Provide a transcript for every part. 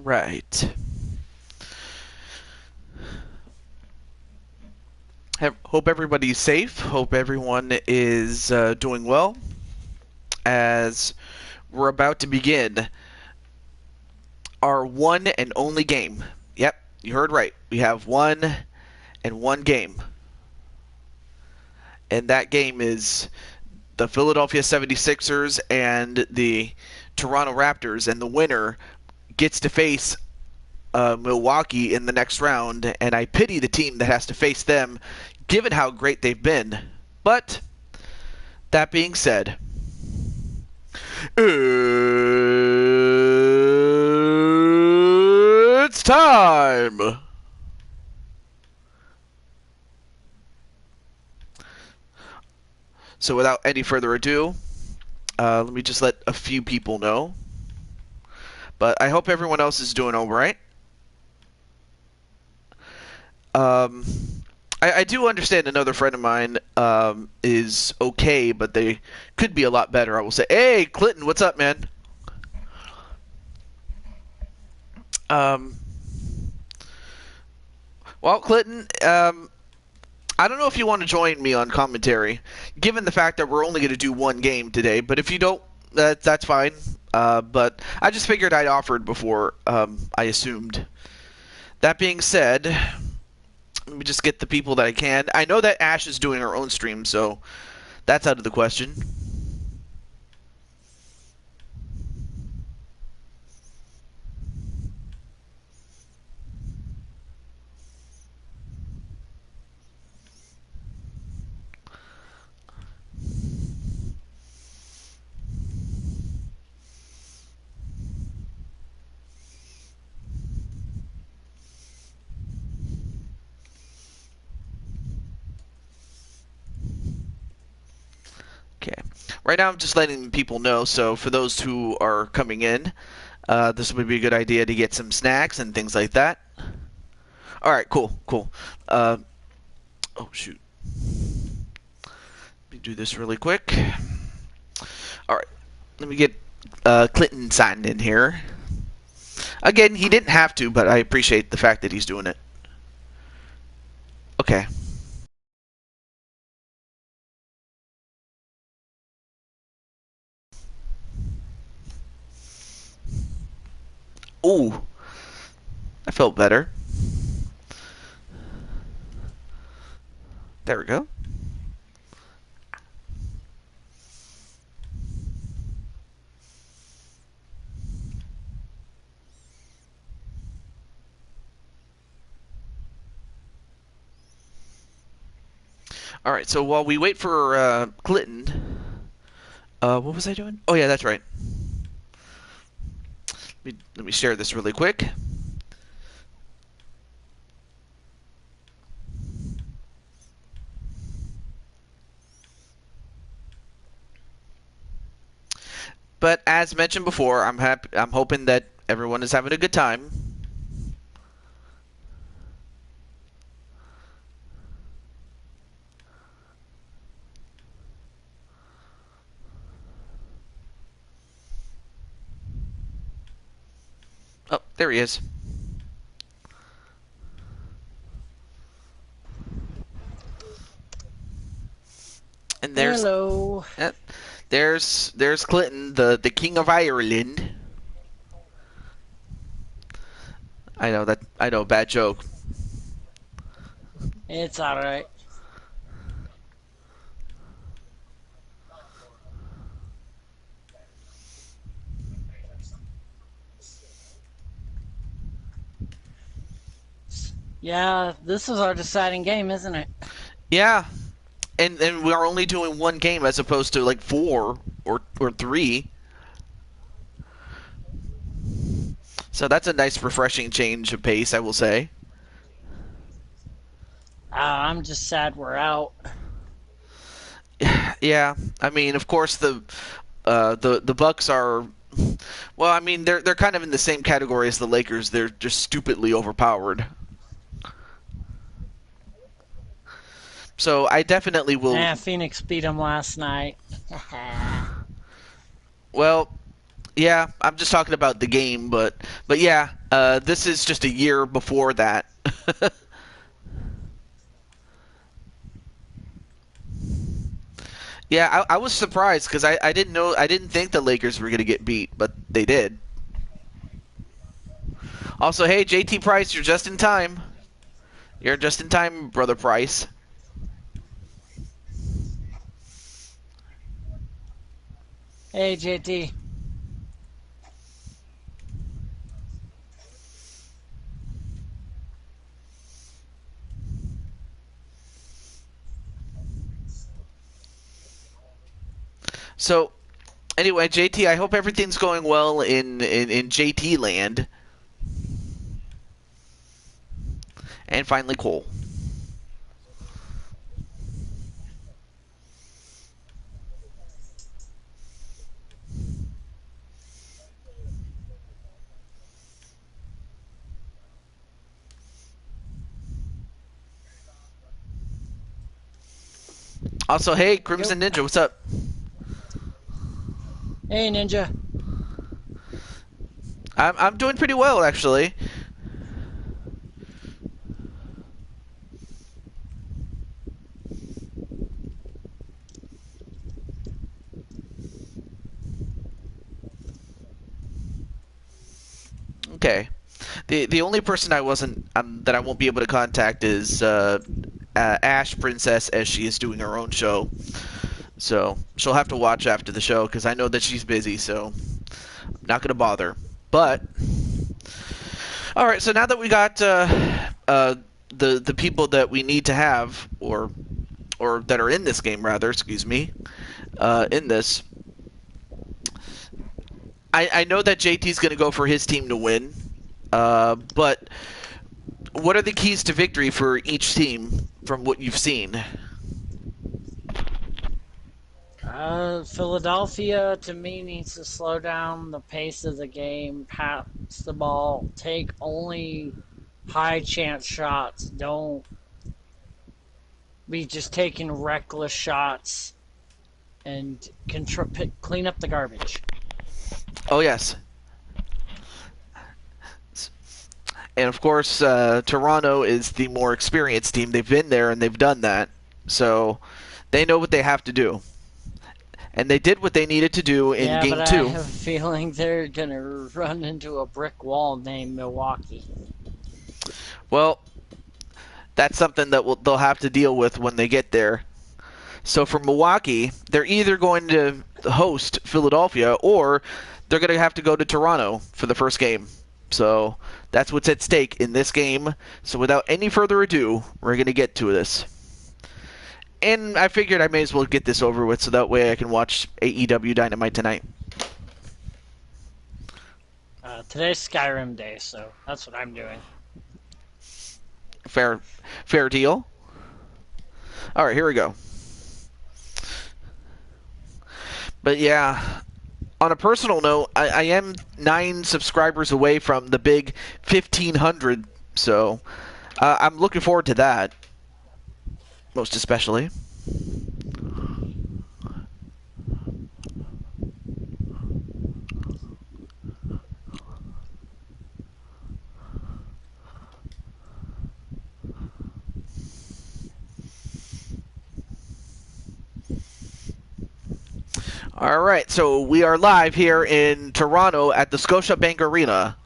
right. Hope everybody's safe. Hope everyone is doing well. As we're about to begin our one and only game. Yep, you heard right. We have one game. And that game is the Philadelphia 76ers and the Toronto Raptors. And the winner gets to face Milwaukee in the next round. And I pity the team that has to face them, given how great they've been. But, that being said, it's time! So without any further ado, let me just let a few people know. But I hope everyone else is doing all right. I do understand another friend of mine is okay, but they could be a lot better. I will say, hey, Clinton, what's up, man? Well, Clinton, I don't know if you want to join me on commentary, given the fact that we're only going to do one game today. But if you don't, that's fine. But I just figured I'd offered before I assumed. That being said, let me just get the people that I can. I know that Ash is doing her own stream, so that's out of the question. Okay. Right now I'm just letting people know, so for those who are coming in, this would be a good idea to get some snacks and things like that. Alright, cool. Oh, shoot. Let me do this really quick. Alright, let me get Clinton signed in here. Again, he didn't have to, but I appreciate the fact that he's doing it. Okay. Ooh, I felt better. There we go. Alright, so while we wait for Clinton, what was I doing? Oh yeah, that's right. Let me share this really quick. But as mentioned before, I'm hoping that everyone is having a good time. Oh, there he is. And there's hello. There's Clinton, the King of Ireland. I know, bad joke. It's alright. Yeah, this was our deciding game, isn't it? Yeah. And we are only doing one game as opposed to like 4 or 3. So that's a nice refreshing change of pace, I will say. I'm just sad we're out. Yeah, I mean, of course the Bucks are, well, I mean they're kind of in the same category as the Lakers. They're just stupidly overpowered. So I definitely will. Phoenix beat them last night. Well, yeah, I'm just talking about the game, but yeah, This is just a year before that. Yeah, I was surprised because I didn't know, I didn't think the Lakers were going to get beat, but they did. Also, hey, JT Price, you're just in time. You're just in time, brother Price. Hey, JT. So, anyway, JT, I hope everything's going well in JT land. And finally, Cole. Also, hey, Yep. Crimson Ninja, what's up? Hey, Ninja. I'm doing pretty well, actually. Okay. The only person I wasn't that I won't be able to contact is Ash Princess, as she is doing her own show. So she'll have to watch after the show because I know that she's busy. So I'm not gonna bother. But all right. So now that we got the people that we need to have, or that are in this game, rather, excuse me, in this, I know that JT's going to go for his team to win. But what are the keys to victory for each team from what you've seen? Philadelphia, to me, needs to slow down the pace of the game, pass the ball, take only high chance shots. Don't be just taking reckless shots and clean up the garbage. Oh, yes. And of course, Toronto is the more experienced team. They've been there and they've done that. So they know what they have to do. And they did what they needed to do in Yeah, but game I two. have a feeling they're going to run into a brick wall named Milwaukee. Well, that's something that they'll have to deal with when they get there. So for Milwaukee, they're either going to host Philadelphia or they're going to have to go to Toronto for the first game. So that's what's at stake in this game. So without any further ado, we're going to get to this. And I figured I may as well get this over with so that way I can watch AEW Dynamite tonight. Today's Skyrim Day, so that's what I'm doing. Fair deal. All right, here we go. But yeah, on a personal note, I am 9 subscribers away from the big 1,500, so I'm looking forward to that, most especially. All right, so we are live here in Toronto at the Scotiabank Arena.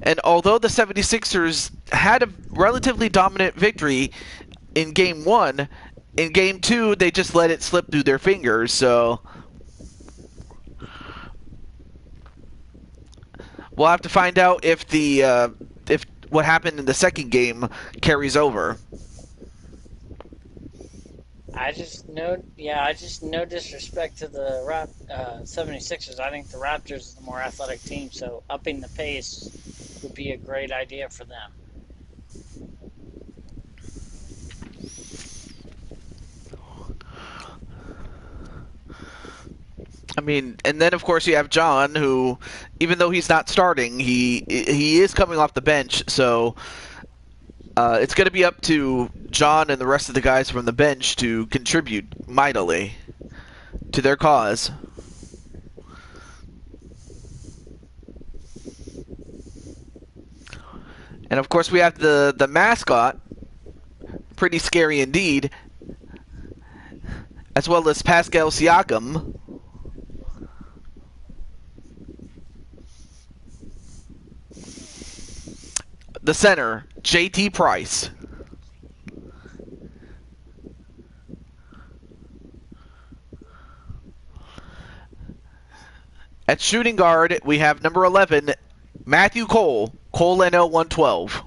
And although the 76ers had a relatively dominant victory in game 1, in game 2 they just let it slip through their fingers. So we'll have to find out if if what happened in the second game carries over. I just no disrespect to the 76ers. I think the Raptors is the more athletic team, so upping the pace would be a great idea for them. I mean, and then of course you have John, who, even though he's not starting, he is coming off the bench. So it's going to be up to John and the rest of the guys from the bench to contribute mightily to their cause. And of course, we have the mascot, pretty scary indeed, as well as Pascal Siakam. The center, JT Price. At shooting guard, we have number 11, Matthew Cole, Cole NL 112.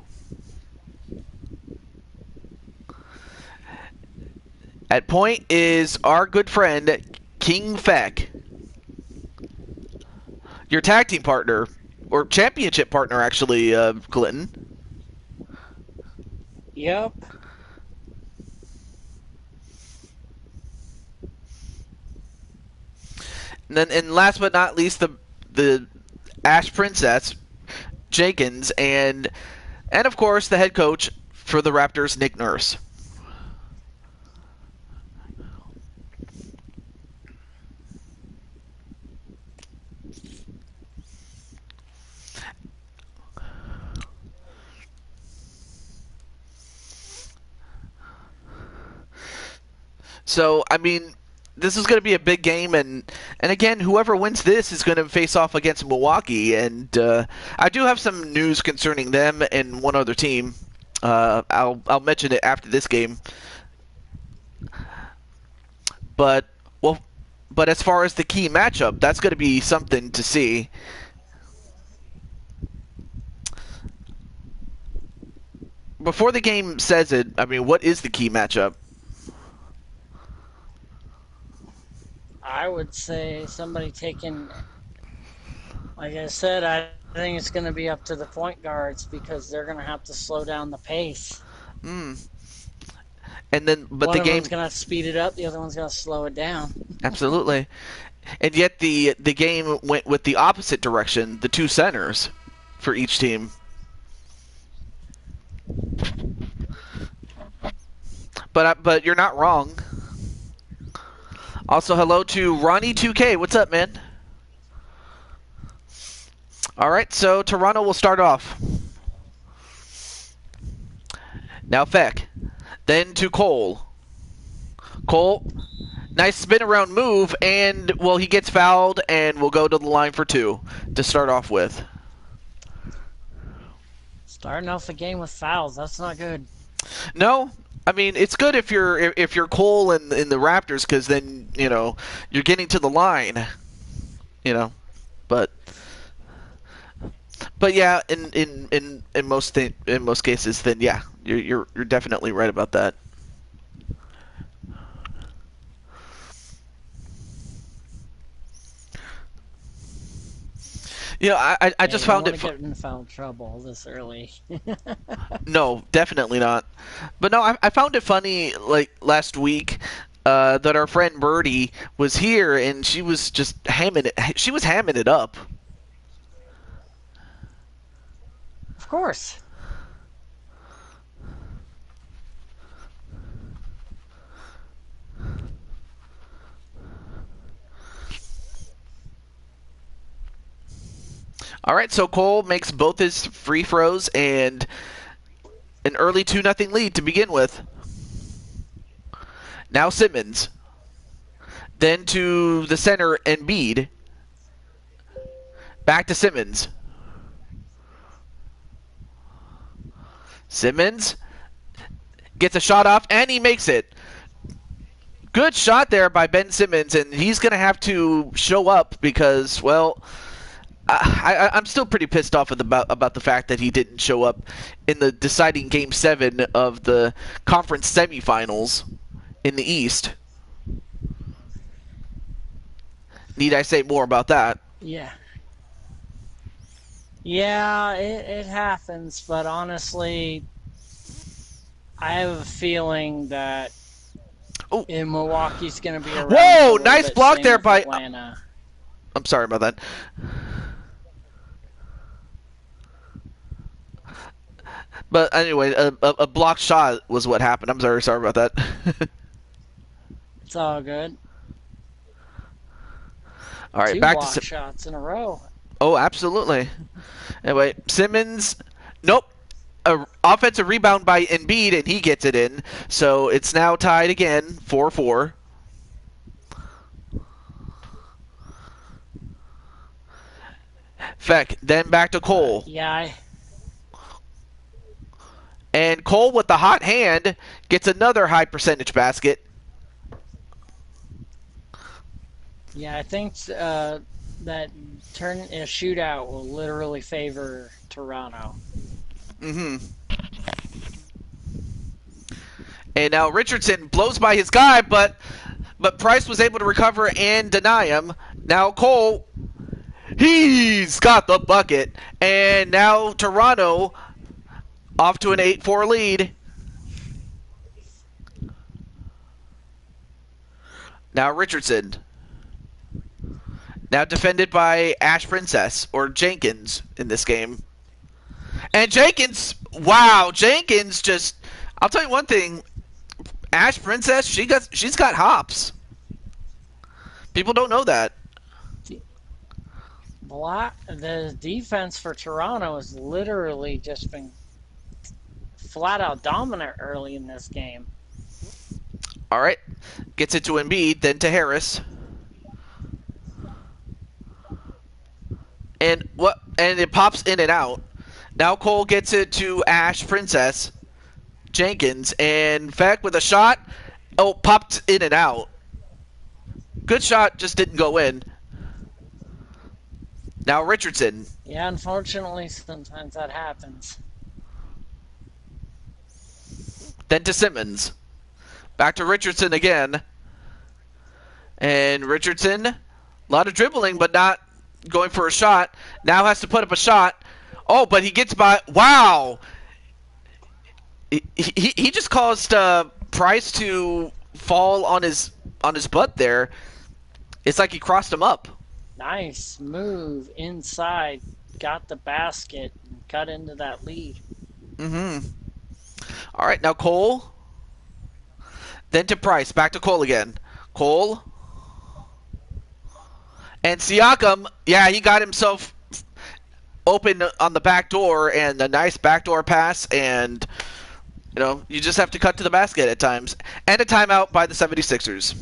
At point is our good friend, King Feck. Your tag team partner, or championship partner, actually, Clinton. Yep. And last but not least, the Ash Princess, Jenkins, and of course the head coach for the Raptors, Nick Nurse. So, I mean, this is going to be a big game, and again, whoever wins this is going to face off against Milwaukee. And I do have some news concerning them and one other team. I'll mention it after this game. But as far as the key matchup, that's going to be something to see. Before the game says it, I mean, what is the key matchup? I would say somebody taking, like I said, I think it's going to be up to the point guards because they're going to have to slow down the pace. And then, but One the game one's going to speed it up, the other one's going to slow it down. Absolutely. And yet the game went with the opposite direction, the two centers for each team. But you're not wrong. Also, hello to Ronnie2K. What's up, man? All right, so Toronto will start off. Now Feck. Then to Cole. Cole, nice spin around move, and, well, he gets fouled, and we'll go to the line for two to start off with. Starting off the game with fouls, that's not good. No, I mean, it's good if you're Cole in the Raptors, because then, you know, you're getting to the line, you know, but yeah, in most cases, then yeah, you're definitely right about that. You know, I just found it. You don't want to get in foul trouble this early. No, definitely not. But no, I found it funny, like last week, that our friend Birdie was here and she was just hamming it. She was hamming it up. Of course. All right, so Cole makes both his free throws and an early 2-0 lead to begin with. Now Simmons. Then to the center, Embiid. Back to Simmons. Simmons gets a shot off, and he makes it. Good shot there by Ben Simmons, and he's going to have to show up because, well, I'm still pretty pissed off about the fact that he didn't show up in the deciding Game 7 of the conference semifinals in the East. Need I say more about that? Yeah. Yeah, it happens, but honestly, I have a feeling that in Milwaukee's going to be around. Whoa, nice block there by Atlanta. I'm sorry about that. But anyway, a blocked shot was what happened. I'm sorry about that. It's all good. All right, Two back block to shots in a row. Oh, absolutely. Anyway, Simmons, nope. a offensive rebound by Embiid, and he gets it in. So it's now tied again, 4-4. Feck, then back to Cole. Yeah, And Cole, with the hot hand, gets another high percentage basket. I think that turn a shootout will literally favor Toronto. Mm-hmm. And now Richardson blows by his guy, but Price was able to recover and deny him. Now Cole, he's got the bucket. And now Toronto off to an 8-4 lead. Now Richardson. Now defended by Ash Princess, or Jenkins in this game. And Jenkins, wow, Jenkins just, I'll tell you one thing, Ash Princess, she's got hops. People don't know that. The defense for Toronto has literally just been flat out dominant early in this game. All right, gets it to Embiid, then to Harris. And it pops in and out. Now Cole gets it to Ash Princess. Jenkins, and Feck with a shot. Oh, popped in and out. Good shot, just didn't go in. Now Richardson. Yeah, unfortunately, sometimes that happens. Then to Simmons. Back to Richardson again. And Richardson, a lot of dribbling, but not going for a shot. Now has to put up a shot. Oh, but he gets by. Wow. He just caused Price to fall on his butt there. It's like he crossed him up. Nice move inside. Got the basket and cut into that lead. Mm-hmm. All right, now Cole. Then to Price. Back to Cole again. Cole. And Siakam, yeah, he got himself open on the back door, and a nice backdoor pass, and you just have to cut to the basket at times. And a timeout by the 76ers.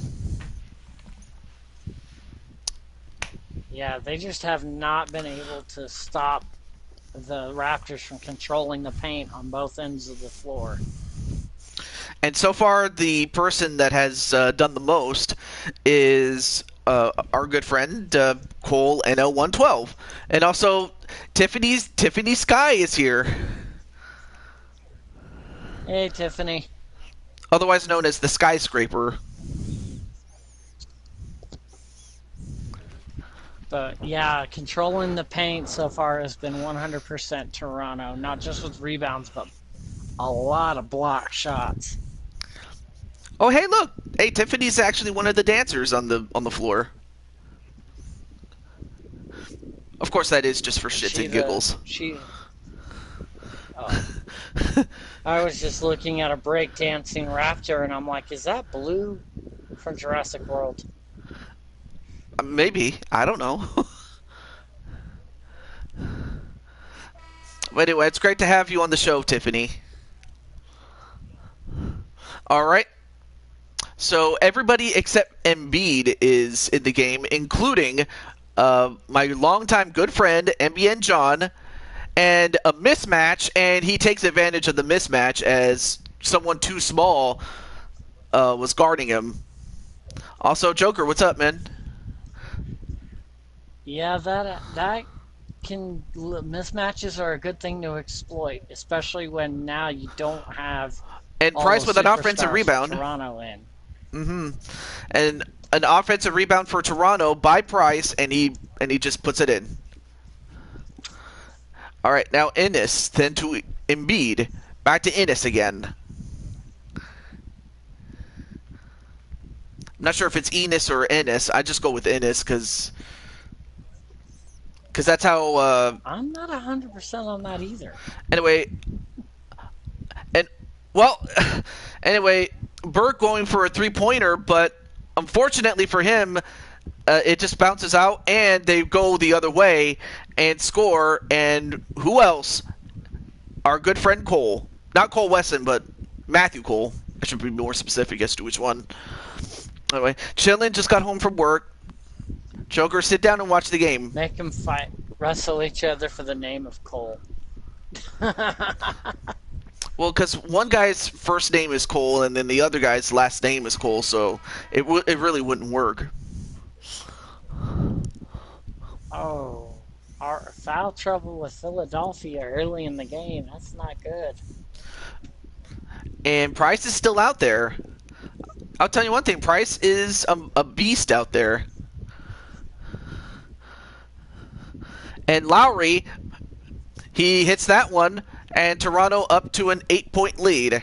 Yeah, they just have not been able to stop the Raptors from controlling the paint on both ends of the floor. And so far, the person that has done the most is our good friend Cole NL112, and also Tiffany Sky is here. Hey, Tiffany. Otherwise known as the Skyscraper. But yeah, controlling the paint so far has been 100% Toronto, not just with rebounds, but a lot of block shots. Oh, hey, look! Hey, Tiffany's actually one of the dancers on the floor. Of course, that is just for shits and giggles. I was just looking at a breakdancing raptor, and I'm like, is that Blue from Jurassic World? Maybe. I don't know. But anyway, it's great to have you on the show, Tiffany. All right. So everybody except Embiid is in the game, including my longtime good friend, MBN John, and a mismatch, and he takes advantage of the mismatch as someone too small was guarding him. Also, Joker, what's up, man? Yeah, mismatches are a good thing to exploit, especially when now you don't have and all Price the with an offensive rebound. Toronto in. Mm-hmm. And an offensive rebound for Toronto by Price, and he just puts it in. All right, now Ennis, then to Embiid, back to Ennis again. I'm not sure if it's Enos or Ennis. I just go with Ennis because that's how. I'm not 100% on that either. Anyway, anyway, Burke going for a three-pointer, but unfortunately for him, it just bounces out, and they go the other way and score. And who else our good friend Cole. Not Cole Wesson, but Matthew Cole. I should be more specific as to which one. Anyway, chillin', just got home from work. Joker, sit down and watch the game. Make them fight, wrestle each other for the name of Cole. Well, because one guy's first name is Cole, and then the other guy's last name is Cole, so it really wouldn't work. Oh, our foul trouble with Philadelphia early in the game. That's not good. And Price is still out there. I'll tell you one thing, Price is a beast out there. And Lowry, he hits that one, and Toronto up to an 8-point lead.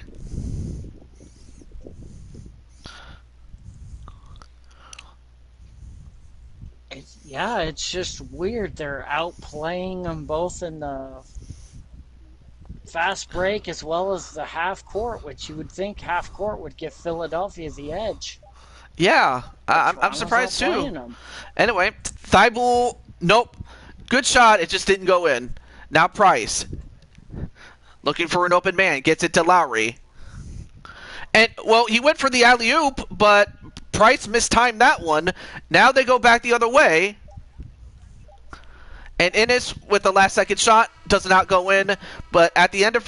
It's just weird. They're outplaying them both in the fast break as well as the half court, which you would think half court would give Philadelphia the edge. Yeah, But I'm Toronto's surprised outplaying too. them. Anyway, Thibault, nope. Good shot, it just didn't go in. Now Price, looking for an open man, gets it to Lowry. And, well, he went for the alley-oop, but Price mistimed that one. Now they go back the other way. And Ennis with the last-second shot does not go in. But at the end of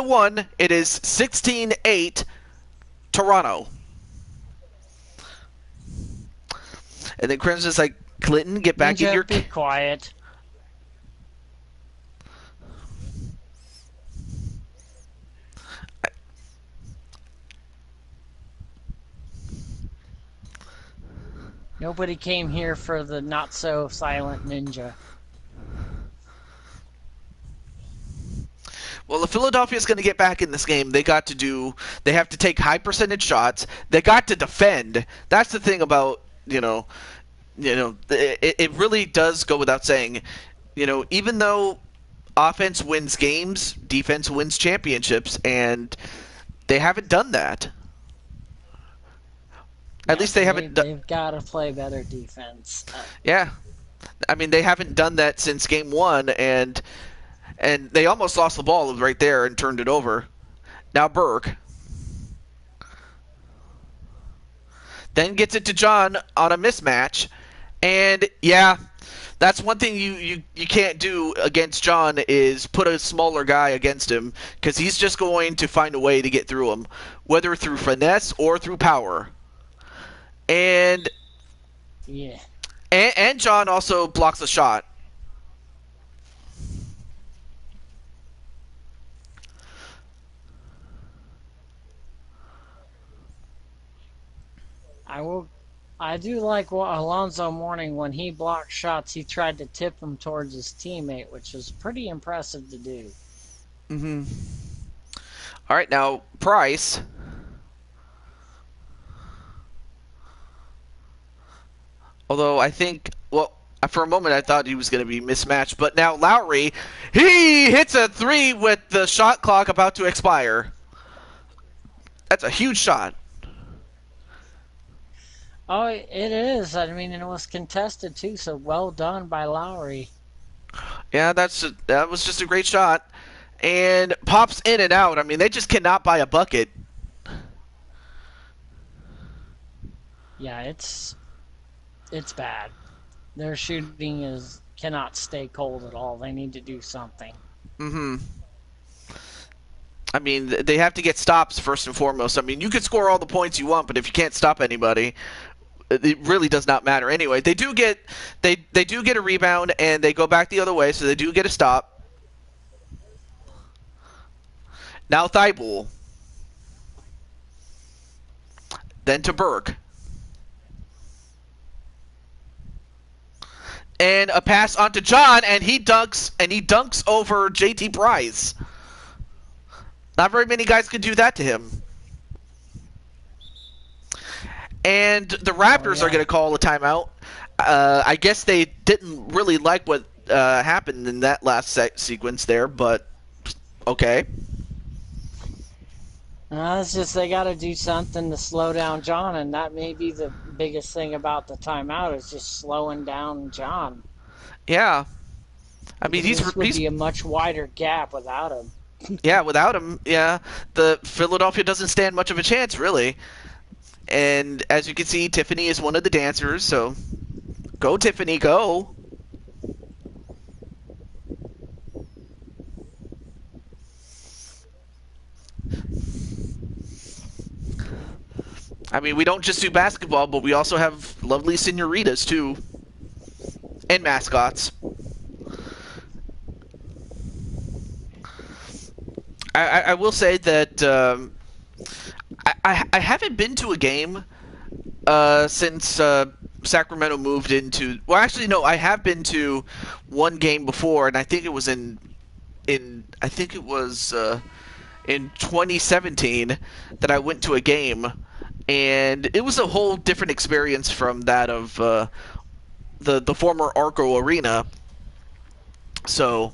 one, it is 16-8 Toronto. And then Crimson's like, Clinton, get back in your... Be quiet. Nobody came here for the not-so-silent ninja. Well, if Philadelphia's going to get back in this game, they have to take high percentage shots. They got to defend. That's the thing about, it really does go without saying, even though offense wins games, defense wins championships, and they haven't done that. At least they haven't done. They've got to play better defense. Yeah. I mean, they haven't done that since game one, and they almost lost the ball right there and turned it over. Now Burke. Then gets it to John on a mismatch. And, yeah, that's one thing you can't do against John is put a smaller guy against him because he's just going to find a way to get through him, whether through finesse or through power. And yeah. And John also blocks a shot. I do like what Alonzo Mourning, when he blocked shots, he tried to tip them towards his teammate, which was pretty impressive to do. Mm-hmm. All right, now Price. Although I think, well, for a moment I thought he was going to be mismatched, but now Lowry, he hits a three with the shot clock about to expire. That's a huge shot. Oh, it is. I mean, it was contested too, so well done by Lowry. Yeah, that was just a great shot. And pops in and out. I mean, they just cannot buy a bucket. Yeah, it's bad. Their shooting cannot stay cold at all. They need to do something. Mm-hmm. I mean, they have to get stops first and foremost. I mean, you can score all the points you want, but if you can't stop anybody, it really does not matter. Anyway, they do get a rebound and they go back the other way, so they do get a stop. Now Thibault. Then to Burke. And a pass onto John, and he dunks over JT Price. Not very many guys could do that to him. And the Raptors are going to call a timeout. I guess they didn't really like what happened in that last sequence there, but okay. It's just they got to do something to slow down John, and that may be the biggest thing about the timeout is just slowing down John. Yeah, I mean this would be a much wider gap without him. Yeah, without him, yeah, the Philadelphia doesn't stand much of a chance, really. And as you can see, Tiffany is one of the dancers, so go, Tiffany, go. I mean, we don't just do basketball, but we also have lovely senoritas, too, and mascots. I will say that I haven't been to a game since Sacramento moved into. Well, actually, no, I have been to one game before, and I think it was in I think it was in 2017 that I went to a game, and it was a whole different experience from that of the former Arco Arena. So,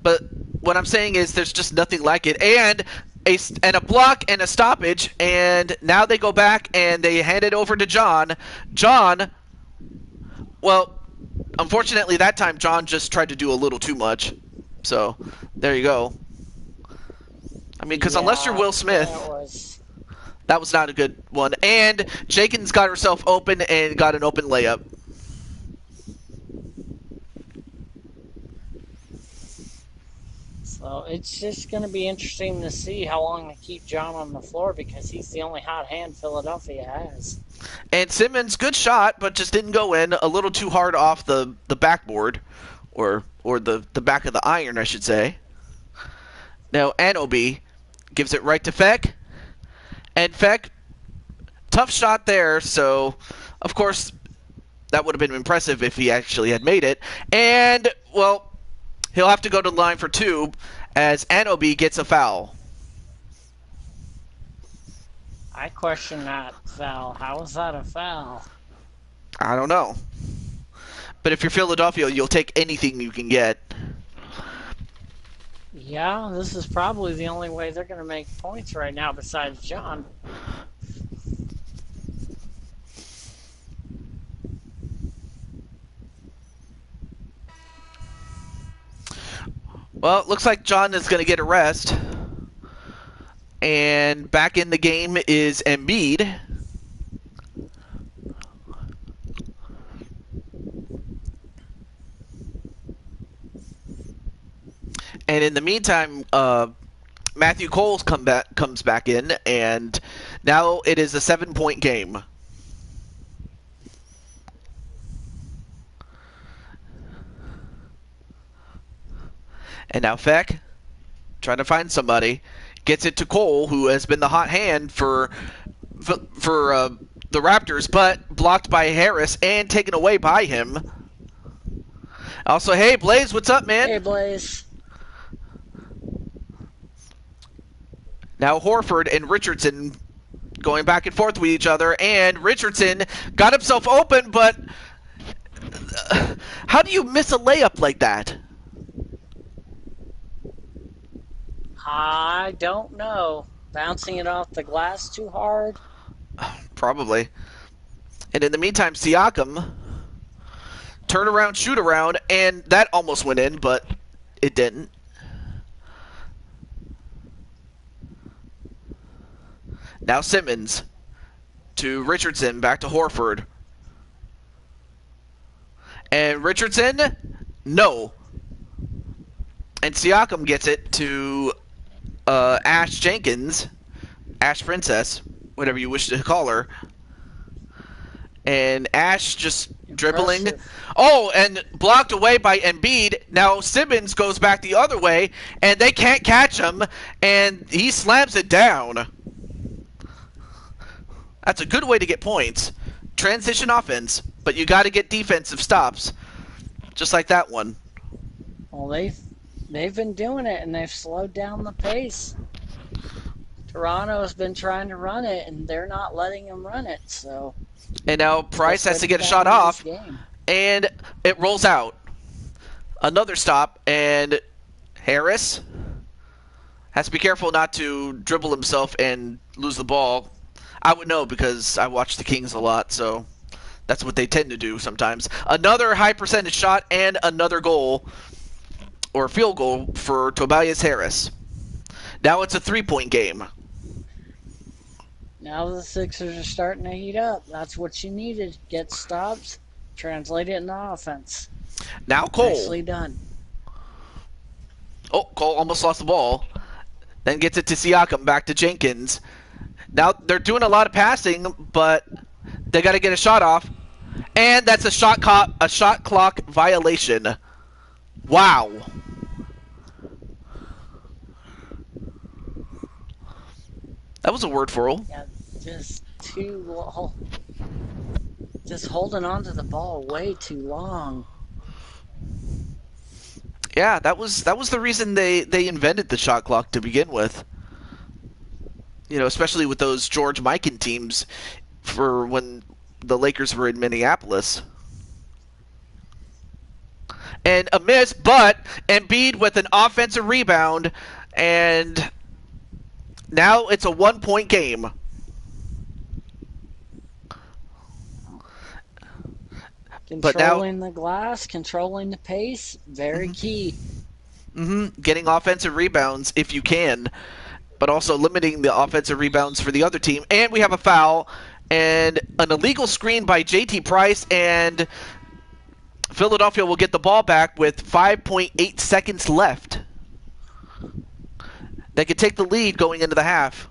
but what I'm saying is there's just nothing like it, and a block and a stoppage, and now they go back and they hand it over to John. John, well, unfortunately that time John just tried to do a little too much. So there you go. I mean, because unless you're Yeah, Will that Smith, was. that was not a good one. And Jenkins got herself open and got an open layup. So it's just going to be interesting to see how long they keep John on the floor because he's the only hot hand Philadelphia has. And Simmons, good shot, but just didn't go in. A little too hard off the backboard, or the back of the iron, I should say. Now Anobi gives it right to Feck, and Feck, tough shot there. So, of course, that would have been impressive if he actually had made it. And well, he'll have to go to the line for two as Anobi gets a foul. I question that foul. How is that a foul? I don't know. But if you're Philadelphia, you'll take anything you can get. Yeah, this is probably the only way they're going to make points right now besides John. Well, it looks like John is going to get a rest. And back in the game is Embiid. And in the meantime, Matthew Coles comes back in, and now it is a 7-point game. And now Feck, trying to find somebody, gets it to Cole, who has been the hot hand for the Raptors, but blocked by Harris and taken away by him. Also, hey Blaze, what's up, Hey, man? Blaze. Now Horford and Richardson going back and forth with each other, and Richardson got himself open, but how do you miss a layup like that? I don't know. Bouncing it off the glass too hard? Probably. And in the meantime, Siakam, turn around, shoot around, and that almost went in, but it didn't. Now Simmons to Richardson, back to Horford. And Richardson, no. And Siakam gets it to Ash Jenkins, Ash Princess, whatever you wish to call her. And Ash just dribbling. Impressive. Oh, and blocked away by Embiid. Now Simmons goes back the other way, and they can't catch him, and he slams it down. That's a good way to get points. Transition offense, but you got to get defensive stops, just like that one. Well, they've been doing it, and they've slowed down the pace. Toronto's been trying to run it, and they're not letting them run it. So And now Price has to get a shot dominate this off, game. and it rolls out. Another stop, and Harris has to be careful not to dribble himself and lose the ball. I would know because I watch the Kings a lot, so that's what they tend to do sometimes. Another high percentage shot and another goal or field goal for Tobias Harris. Now it's a 3-point game. Now the Sixers are starting to heat up. That's what you needed. Get stops, translate it into offense. Now Cole. Nicely done. Oh, Cole almost lost the ball. Then gets it to Siakam, back to Jenkins. Now they're doing a lot of passing, but they got to get a shot off. And that's a shot clock violation. Wow. That was a word for all. Yeah, just holding on to the ball way too long. Yeah, that was the reason they invented the shot clock to begin with. You know, especially with those George Mikan teams for when the Lakers were in Minneapolis. And a miss, but Embiid with an offensive rebound, and now it's a 1-point game. Controlling the glass, controlling the pace, very key. Getting offensive rebounds if you can, but also limiting the offensive rebounds for the other team. And we have a foul and an illegal screen by JT Price, and Philadelphia will get the ball back with 5.8 seconds left. They could take the lead going into the half.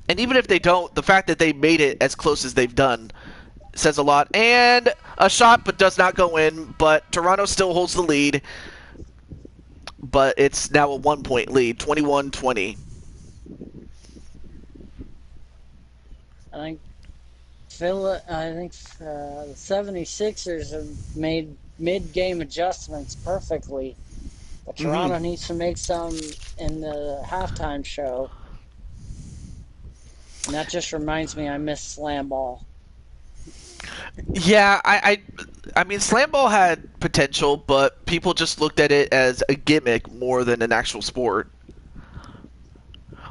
And even if they don't, the fact that they made it as close as they've done says a lot. And a shot, but does not go in. But Toronto still holds the lead. But it's now a 1-point lead, 21-20. I think the 76ers have made mid-game adjustments perfectly. But Toronto needs to make some in the halftime show. And that just reminds me I miss slam ball. Yeah, I mean, slam ball had potential, but people just looked at it as a gimmick more than an actual sport.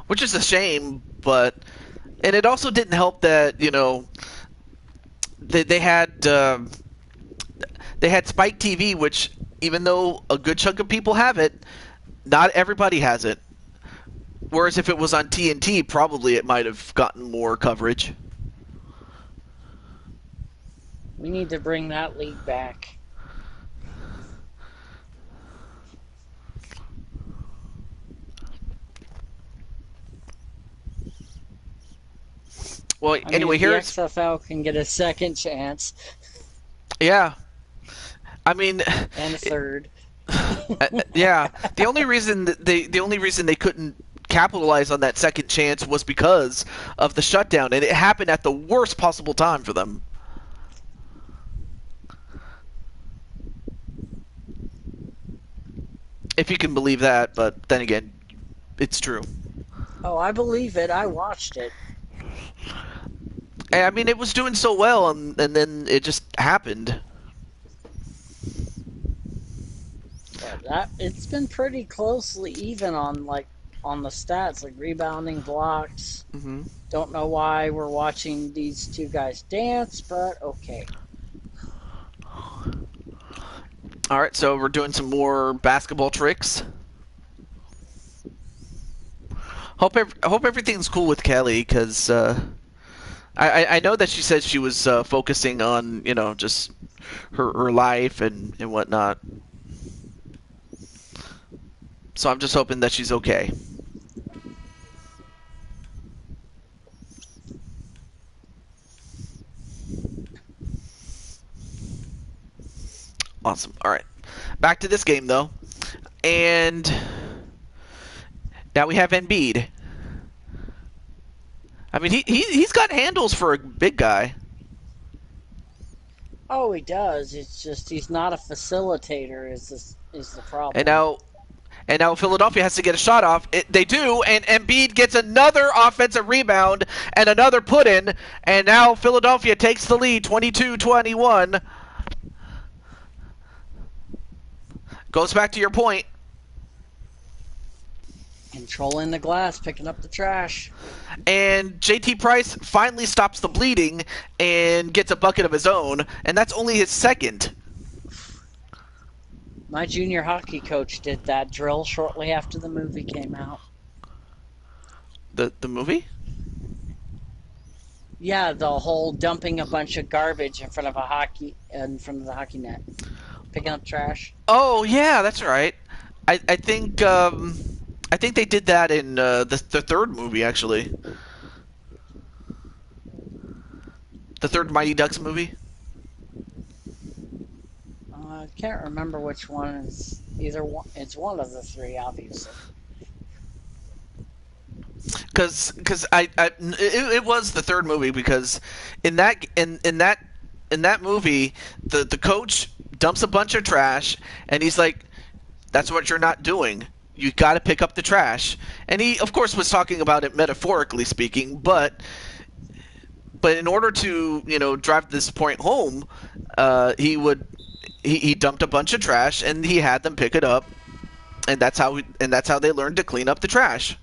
Which is a shame, but... And it also didn't help that, you know, they had Spike TV, which, even though a good chunk of people have it, not everybody has it. Whereas if it was on TNT, probably it might have gotten more coverage. We need to bring that league back. Well, anyway, here's the XFL can get a second chance. Yeah, I mean, and a third. Yeah, the only reason they couldn't capitalize on that second chance was because of the shutdown, and it happened at the worst possible time for them. If you can believe that, but then again, it's true. Oh, I believe it. I watched it. I mean, it was doing so well, and then it just happened. Yeah, it's been pretty closely even on the stats, like rebounding, blocks. Don't know why we're watching these two guys dance, but okay. All right, so we're doing some more basketball tricks. Hope everything's cool with Kelly, because I know that she said she was focusing on, you know, just her life and whatnot. So I'm just hoping that she's okay. Awesome. All right. Back to this game, though. And now we have Embiid. I mean, he's got handles for a big guy. Oh, he does. It's just he's not a facilitator is the problem. And now Philadelphia has to get a shot off. They do, and Embiid gets another offensive rebound and another put-in, and now Philadelphia takes the lead, 22-21. Goes back to your point. Controlling the glass, picking up the trash. And JT Price finally stops the bleeding and gets a bucket of his own, and that's only his second. My junior hockey coach did that drill shortly after the movie came out. The movie? Yeah, the whole dumping a bunch of garbage in front of the hockey net, picking up trash. Oh yeah, that's right. I think I think they did that in the third movie actually. The third Mighty Ducks movie. I can't remember which one is either one. It's one of the three, obviously. Because it was the third movie because in that movie the coach dumps a bunch of trash and he's like, that's what you're not doing. You got to pick up the trash. And he of course was talking about it metaphorically speaking, but in order to drive this point home, he dumped a bunch of trash and he had them pick it up, and that's how they learned to clean up the trash.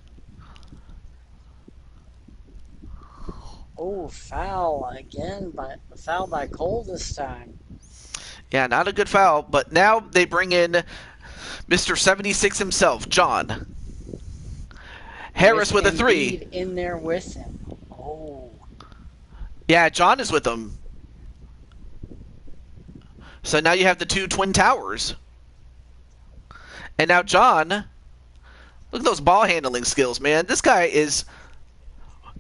Oh, foul again, but foul by Cole this time. Yeah, not a good foul, but now they bring in Mr. 76 himself, John. Harris with a three. Embiid in there with him. Oh. Yeah, John is with them. So now you have the two Twin Towers. And now John, look at those ball handling skills, man. This guy is,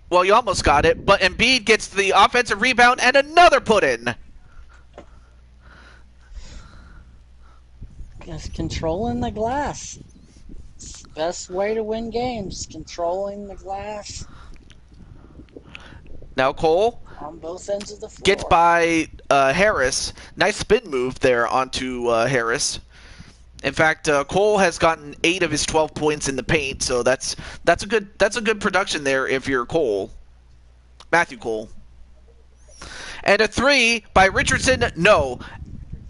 well, you almost got it, but Embiid gets the offensive rebound and another put in. Just controlling the glass. Best way to win games, controlling the glass. Now Cole on both ends of the floor. Gets by Harris. Nice spin move there onto Harris. In fact, Cole has gotten 8 of his 12 points in the paint, so that's a good production there if you're Cole. Matthew Cole. And a 3 by Richardson. No.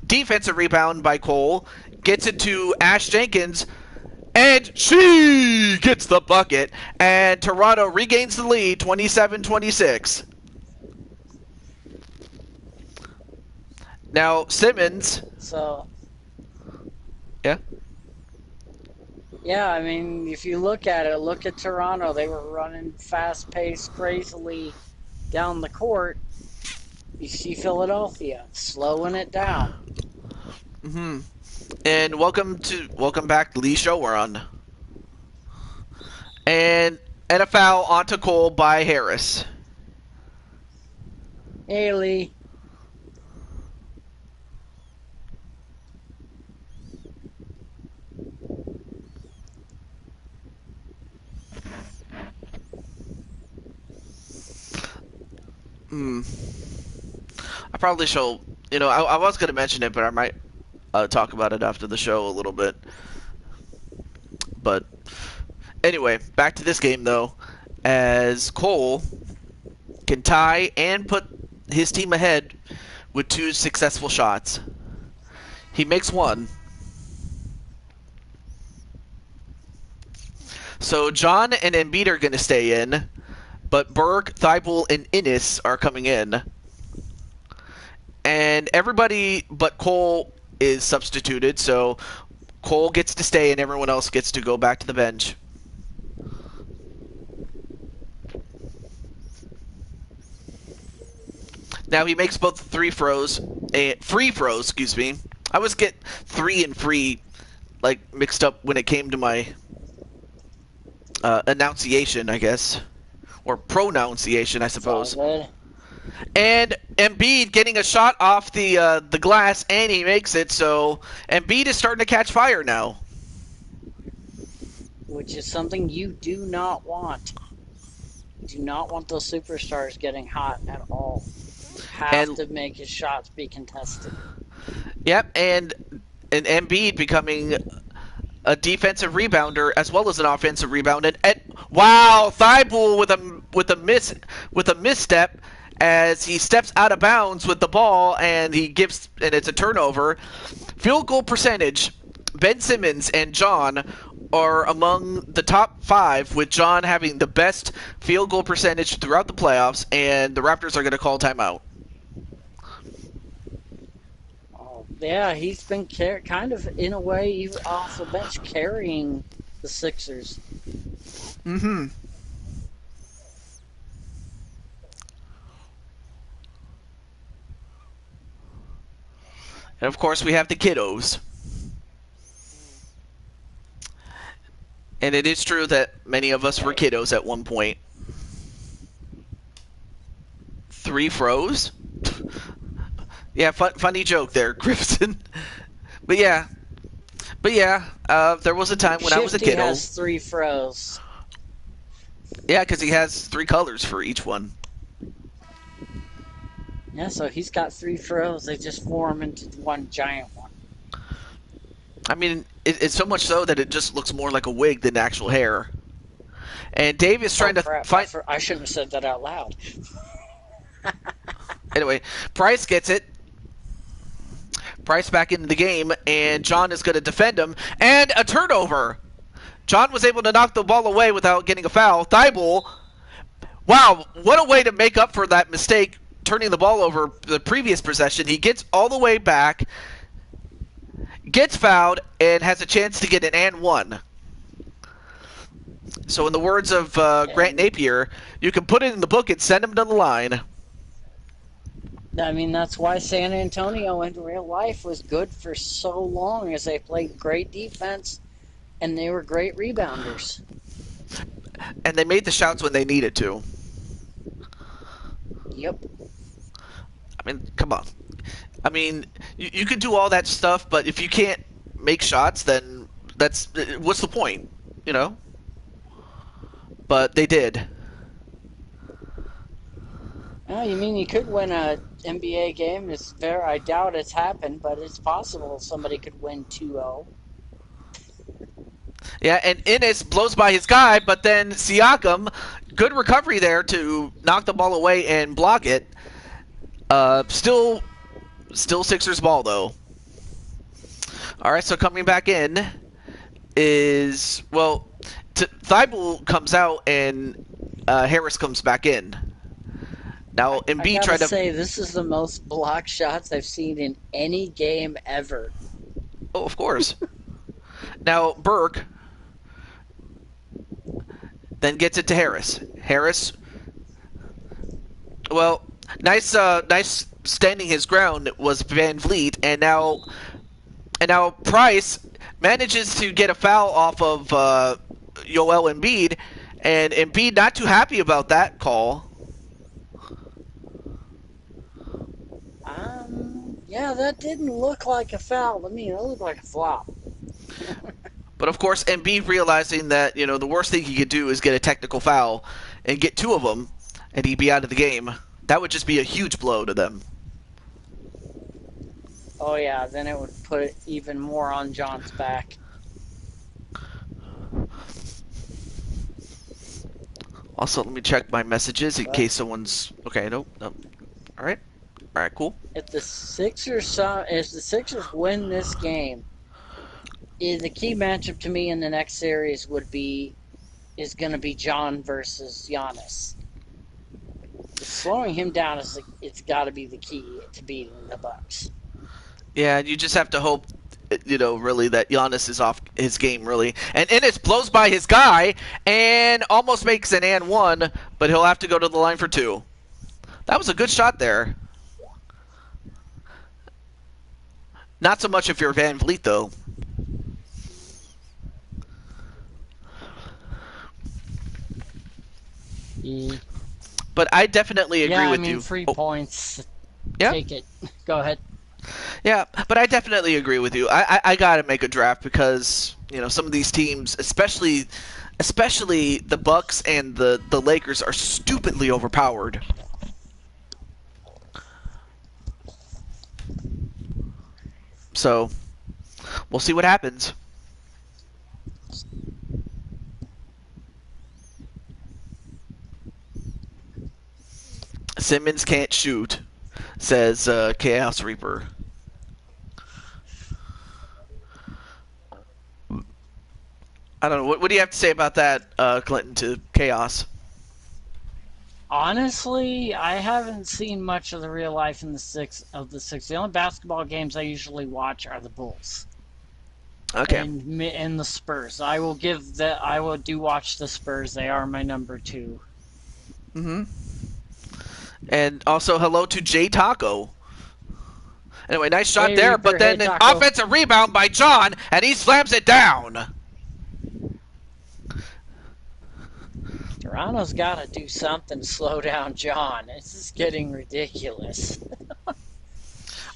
Defensive rebound by Cole. Gets it to Ash Jenkins. And she gets the bucket. And Toronto regains the lead, 27-26. Now, Simmons. So. Yeah? Yeah, I mean, if you look at it, look at Toronto. They were running fast-paced, crazily down the court. You see Philadelphia slowing it down. Mm-hmm. And welcome back, Lee Showaron. And a foul onto Cole by Harris. Hey, Lee. I probably shall, I was going to mention it, but I might talk about it after the show a little bit. But anyway, back to this game, though, as Cole can tie and put his team ahead with 2 successful shots. He makes 1. So John and Embiid are going to stay in, but Berg, Thibault, and Innis are coming in. And everybody but Cole is substituted, so Cole gets to stay and everyone else gets to go back to the bench. Now he makes both free throws, excuse me. I always get 3 and free mixed up when it came to my enunciation, I guess. Or pronunciation, I suppose. And Embiid getting a shot off the glass, and he makes it. So Embiid is starting to catch fire now, which is something you do not want. You do not want those superstars getting hot at all. You have to make his shots be contested. Yep, and Embiid becoming a defensive rebounder as well as an offensive rebounder. And wow, Thibault with a misstep as he steps out of bounds with the ball, and it's a turnover. Field goal percentage, Ben Simmons and John are among the top 5, with John having the best field goal percentage throughout the playoffs, and the Raptors are going to call timeout. Oh Yeah, he's been kind of in a way even off the bench carrying the Sixers. Mm-hmm. And of course, we have the kiddos. And it is true that many of us were Right. kiddos at one point. 3 froze? Yeah, funny joke there, Griffin. But yeah, there was a time when I was a Shifty kiddo. has 3 froze. Yeah, because he has 3 colors for each one. Yeah, so he's got 3 froze. They just form into one giant one. I mean, it's so much so that it just looks more like a wig than actual hair. And Dave is Oh trying to crap! find. I shouldn't have said that out loud. Anyway, Price gets it. Price back into the game, and John is going to defend him. And a turnover. John was able to knock the ball away without getting a foul. Thibault, wow, what a way to make up for that mistake, turning the ball over the previous possession. He gets all the way back, gets fouled, and has a chance to get an and one. So in the words of Grant And Napier, you can put it in the book and send him to the line. I mean, that's why San Antonio in real life was good for so long, as they played great defense and they were great rebounders. And they made the shots when they needed to. Yep. I mean, come on. I mean, you could do all that stuff, but if you can't make shots, then what's the point, you know? But they did. Oh, you mean you could win a NBA game? I doubt it's happened, but it's possible somebody could win 2-0. Yeah, and Ennis blows by his guy, but then Siakam, good recovery there to knock the ball away and block it. Still Sixers ball though. All right, so coming back in is Thibault comes out and Harris comes back in. Now I Embiid gotta tried to. say, this is the most block shots I've seen in any game ever. Oh, of course. Now Burke then gets it to Harris. Harris, well, nice standing his ground was Van Vliet, and now Price manages to get a foul off of Joel Embiid, and Embiid not too happy about that call. Yeah, that didn't look like a foul to me. It looked like a flop. But of course, Embiid realizing that the worst thing he could do is get a technical foul and get 2 of them, and he'd be out of the game. That would just be a huge blow to them. Oh yeah, then it would put it even more on John's back. Also, let me check my messages in But case someone's okay. Nope. All right, cool. if the Sixers win this game, the key matchup to me in the next series is going to be John versus Giannis. Slowing him down it's got to be the key to beating the Bucks. Yeah, you just have to hope, really that Giannis is off his game, really. And Ennis blows by his guy and almost makes an and one, but he'll have to go to the line for 2. That was a good shot there. Not so much if you're Van Vliet, though. But I definitely agree with you. 3 points. Yeah. Take it. Go ahead. Yeah, but I definitely agree with you. I got to make a draft because some of these teams, especially the Bucks and the Lakers, are stupidly overpowered. So we'll see what happens. Simmons can't shoot, says Chaos Reaper. I don't know. What do you have to say about that, Clinton, to Chaos? Honestly, I haven't seen much of the real life in the six. The only basketball games I usually watch are the Bulls Okay. and the Spurs. I will give that. I will do watch the Spurs. They are my number two. Mm-hmm. And also hello to Jay Taco. Anyway, nice shot Hey there, but Reaper, hey then an Taco. offensive rebound by John, and he slams it down. Toronto's got to do something to slow down John. This is getting ridiculous.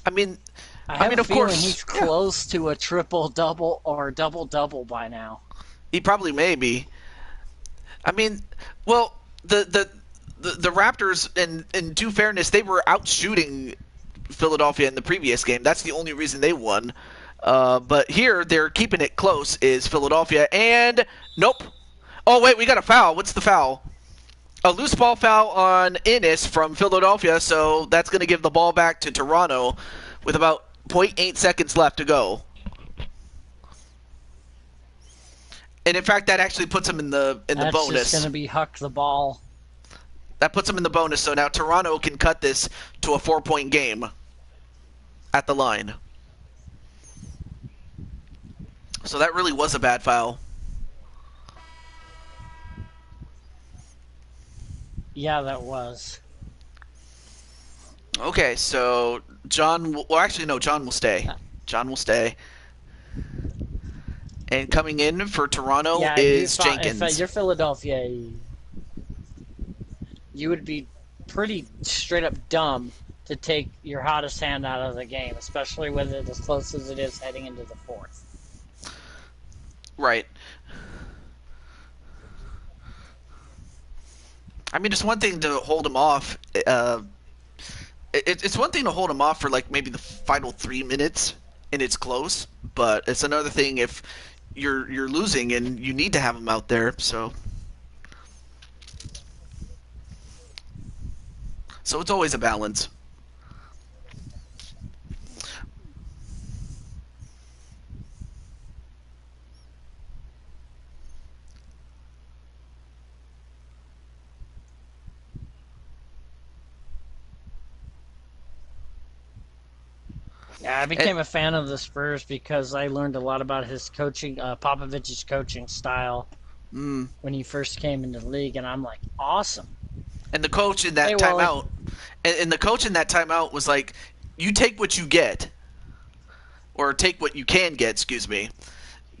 I mean, I I have mean, a of feeling course, he's yeah, close to a triple double or double double by now. he probably may be. I mean, well, the Raptors, in due fairness, they were out shooting Philadelphia in the previous game. That's the only reason they won. But here they're keeping it close. Is Philadelphia and nope. Oh wait, we got a foul. What's the foul? A loose ball foul on Innis from Philadelphia. So that's going to give the ball back to Toronto with about zero point 0.8 seconds left to go. And in fact, that actually puts them in the That's just going bonus. to be Huck the ball. That puts them in the bonus. So now Toronto can cut this to a 4-point game at the line. So that really was a bad foul. Yeah, that was. Okay, so John. Well, actually, no. John will stay. John will stay. And coming in for Toronto Yeah, is if Jenkins. you're Philadelphia, you would be pretty straight up dumb to take your hottest hand out of the game, especially with it as close as it is heading into the fourth. Right. I mean, it's one thing to hold him off. It's one thing to hold him off for like maybe the final 3 minutes and it's close, but it's another thing if you're losing and you need to have him out there. So it's always a balance. Yeah, I And became a fan of the Spurs because I learned a lot about his coaching, Popovich's coaching style mm, when he first came into the league, and I'm like, awesome. and the coach in Hey, that Wally. timeout, and the coach in that timeout was like, "You take what you get, or take what you can get." Excuse me,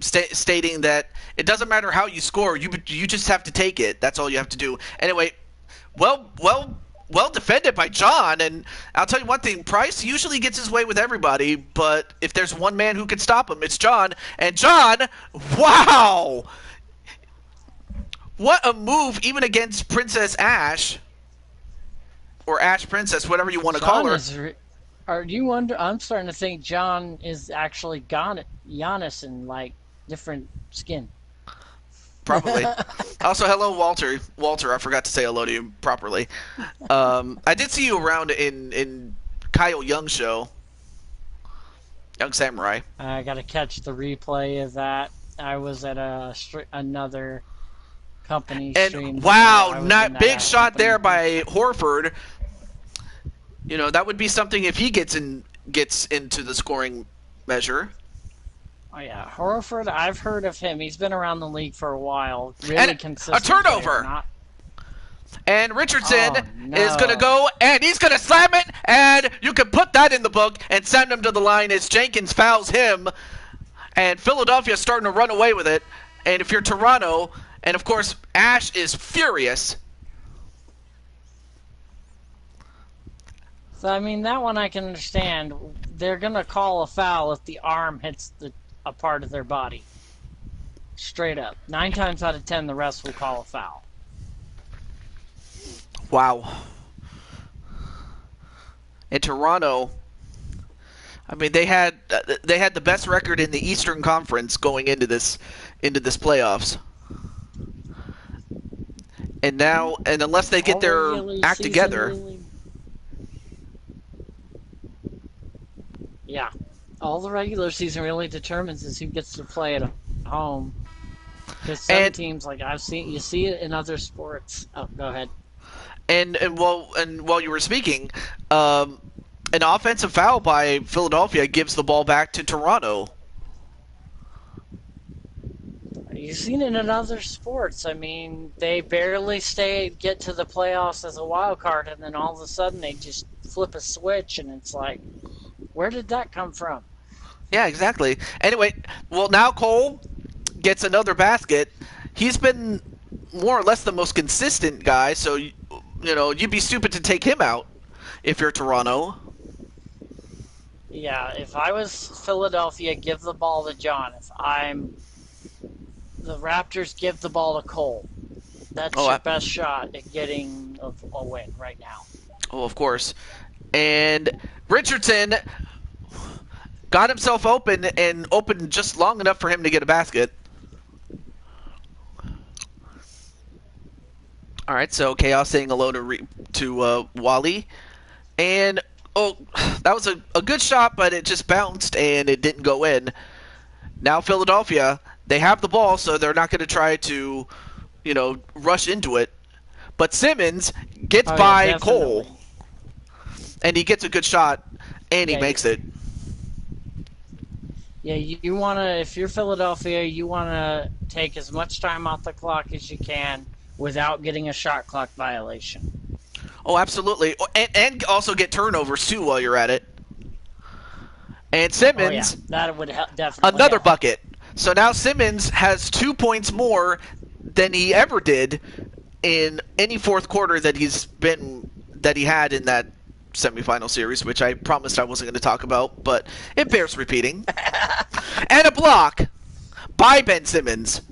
stating that it doesn't matter how you score, you just have to take it. That's all you have to do. Anyway, well defended by John. And I'll tell you one thing: Price usually gets his way with everybody, but if there's one man who can stop him, it's John. And John, wow, what a move! Even against Princess Ash or Ash Princess, whatever you want to call John her. is. Are you wonder? I'm starting to think John is actually gone. Giannis in like different skin. Probably. Also, hello, Walter. Walter, I forgot to say hello to you properly. I did see you around in Kyle Young's show, Young Samurai. I got to catch the replay of that. I was at another company stream, And so wow, I was in not big that shot company. there by Horford. You know that would be something if he gets into the scoring measure. Oh yeah, Horford. I've heard of him. He's been around the league for a while. And Really a consistent player. turnover. Not. And Richardson Oh is going to no. go, and he's going to slam it, and you can put that in the book and send him to the line as Jenkins fouls him, and Philadelphia's starting to run away with it. And if you're Toronto, and of course Ash is furious. So I mean that one I can understand. They're gonna call a foul if the arm hits a part of their body. Straight up. 9 times out of 10, the rest will call a foul. Wow. In Toronto, I mean they had the best record in the Eastern Conference going into this playoffs. And now, and unless they get All their regular act season together, really. Yeah. All the regular season really determines is who gets to play at home. Because some and teams, like you see it in other sports. Oh, go ahead. While you were speaking, um, an offensive foul by Philadelphia gives the ball back to Toronto. You've seen it in other sports. I mean, they barely get to the playoffs as a wild card, and then all of a sudden they just flip a switch, and it's like, where did that come from? Yeah, exactly. Anyway, well now Cole gets another basket. He's been more or less the most consistent guy, so you'd be stupid to take him out if you're Toronto. Yeah, if I was Philadelphia, give the ball to John. If I'm the Raptors, give the ball to Cole. That's Oh, your best shot at getting a win right now. oh, of course. And Richardson got himself open and opened just long enough for him to get a basket. All right, so Chaos saying hello to Wally, and oh, that was a good shot, but it just bounced and it didn't go in. Now Philadelphia, they have the ball, so they're not going to try to, rush into it. But Simmons gets Oh yeah, by definitely. Cole, and he gets a good shot, and he Yeah, makes it. yeah. You want to, if you're Philadelphia, you want to take as much time off the clock as you can without getting a shot clock violation. Oh, absolutely, and also get turnovers too while you're at it. And Oh yeah, Simmons, that would definitely another help. bucket. So now Simmons has 2 points more than he ever did in any fourth quarter that he had in that semifinal series, which I promised I wasn't going to talk about, but it bears repeating. And a block by Ben Simmons.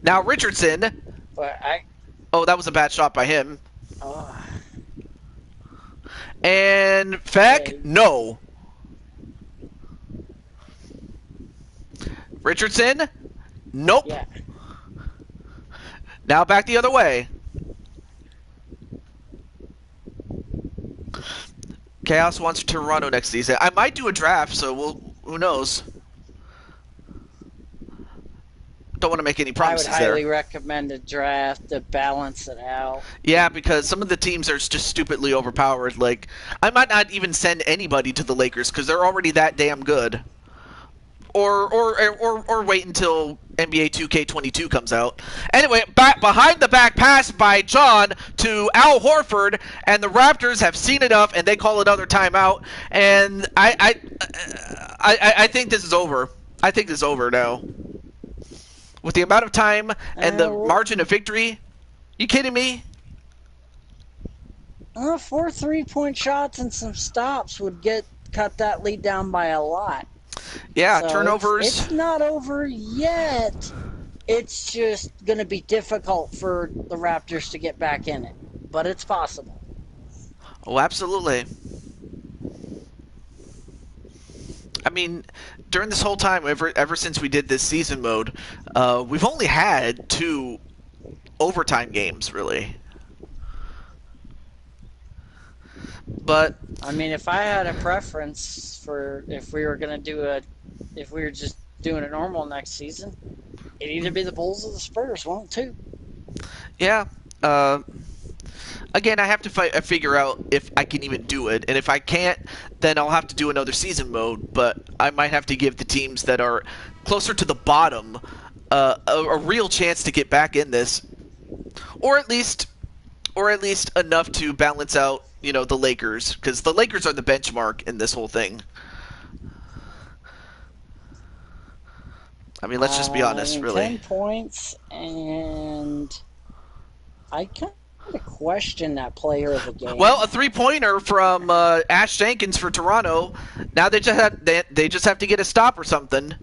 Now Richardson. But I, Oh, that was a bad shot by him. oh, And yeah, Feck, no. Richardson, nope. yeah. Now back the other way. Chaos wants Toronto next season. I might do a draft, so who knows? Don't want to make any I would promises highly there. recommend a draft to balance it out. Yeah, because some of the teams are just stupidly overpowered. Like, I might not even send anybody to the Lakers because they're already that damn good. Or wait until NBA 2K22 comes out. Anyway, behind the back pass by John to Al Horford, and the Raptors have seen enough, and they call another timeout. And I think this is over. I think this is over now. With the amount of time and the margin of victory, you kidding me? 4 3-point shots and some stops would cut that lead down by a lot. Yeah, So turnovers. It's not over yet. It's just going to be difficult for the Raptors to get back in it, but it's possible. Oh, absolutely. I mean, during this whole time, ever since we did this season mode, we've only had 2 overtime games, really. But I mean, if I had a preference for if we were just doing a normal next season, it'd either be the Bulls or the Spurs, one of the two. yeah, again, I have to figure out if I can even do it, and if I can't, then I'll have to do another season mode. But I might have to give the teams that are closer to the bottom a real chance to get back in this, or at least enough to balance out, the Lakers, because the Lakers are the benchmark in this whole thing. I mean, let's just be honest, really. 10 points, and I kind of question that player of the game. Well, a 3-pointer from Ash Jenkins for Toronto. Now they just have to get a stop or something.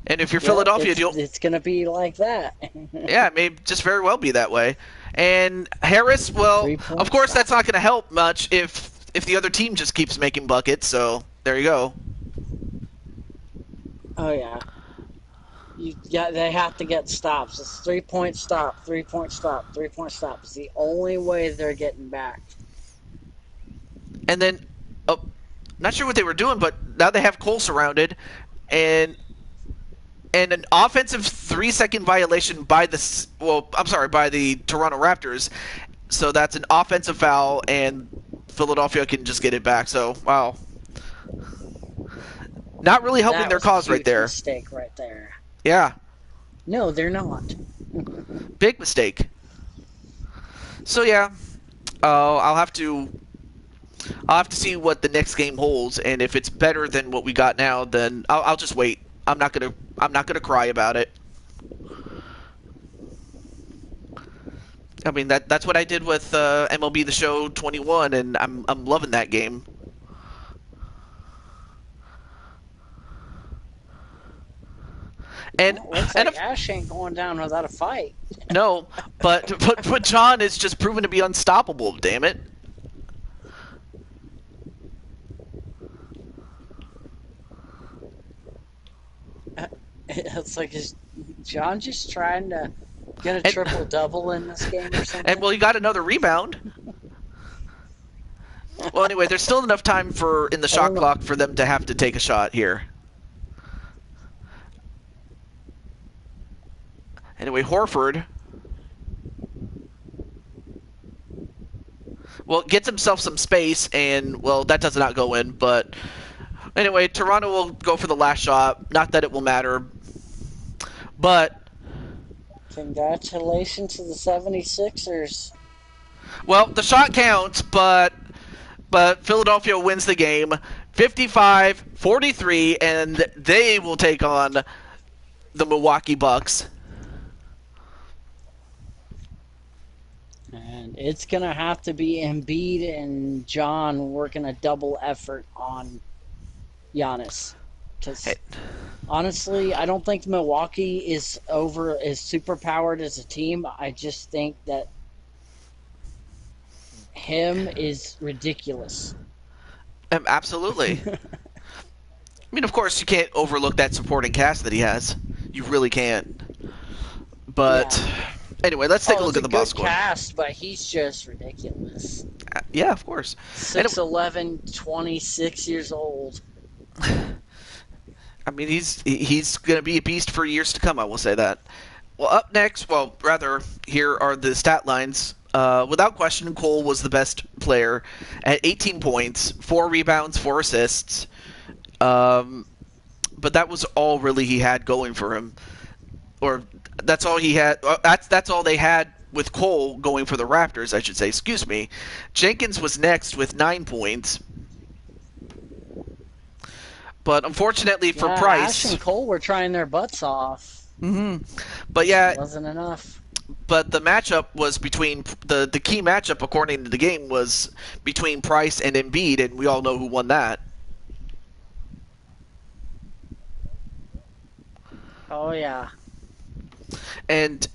And if you're Philadelphia, it's going to be like that. Yeah, it may just very well be that way. And Harris, well, of course that's not going to help much if the other team just keeps making buckets. So there you go. Oh yeah. They have to get stops. It's 3-point stop, 3-point stop, 3-point stop. It's the only way they're getting back. And then, not sure what they were doing, but now they have Cole surrounded, and and an offensive 3-second violation by by the Toronto Raptors. So that's an offensive foul, and Philadelphia can just get it back. So, wow. Not really helping That their was a cause right huge there. mistake right there. Yeah, No, they're not. big mistake. So yeah, I'll have to see what the next game holds, and if it's better than what we got now, then I'll just wait. I'm not gonna cry about it. I mean that's what I did with MLB The Show 21, and I'm loving that game. And Well, looks and like Ash ain't going down without a fight. no, but John is just proven to be unstoppable. Damn it. It's like, is John just trying to get a And, triple double in this game or something? and well, he got another rebound. Well, anyway, there's still enough time in the I don't shot know. clock for them to have to take a shot here. Anyway, Horford, well, gets himself some space, and, well, that does not go in, but anyway, Toronto will go for the last shot. Not that it will matter, but, Congratulations to the 76ers. well, the shot counts, but Philadelphia wins the game 55-43, and they will take on the Milwaukee Bucks. And it's going to have to be Embiid and John working a double effort on Giannis. Because honestly, I don't think Milwaukee is super powered as a team. I just think that him is ridiculous. Absolutely. I mean, of course, you can't overlook that supporting cast that he has. You really can't. But anyway, let's take a look at the box score. Cast, but he's just ridiculous. Yeah, of course. 6'11", 26 years old. I mean, he's going to be a beast for years to come, I will say that. Well, up next, well, rather, here are the stat lines. Without question, Cole was the best player at 18 points, 4 rebounds, 4 assists. But that was all really he had going for him. Or that's all he had. That's all they had with Cole going for the Raptors, I should say. Excuse me. Jenkins was next with 9 points. But unfortunately for Price, Ash and Cole were trying their butts off. But yeah, It wasn't enough. But the matchup was between the key matchup according to the game was between Price and Embiid, and we all know who won that. Oh yeah. And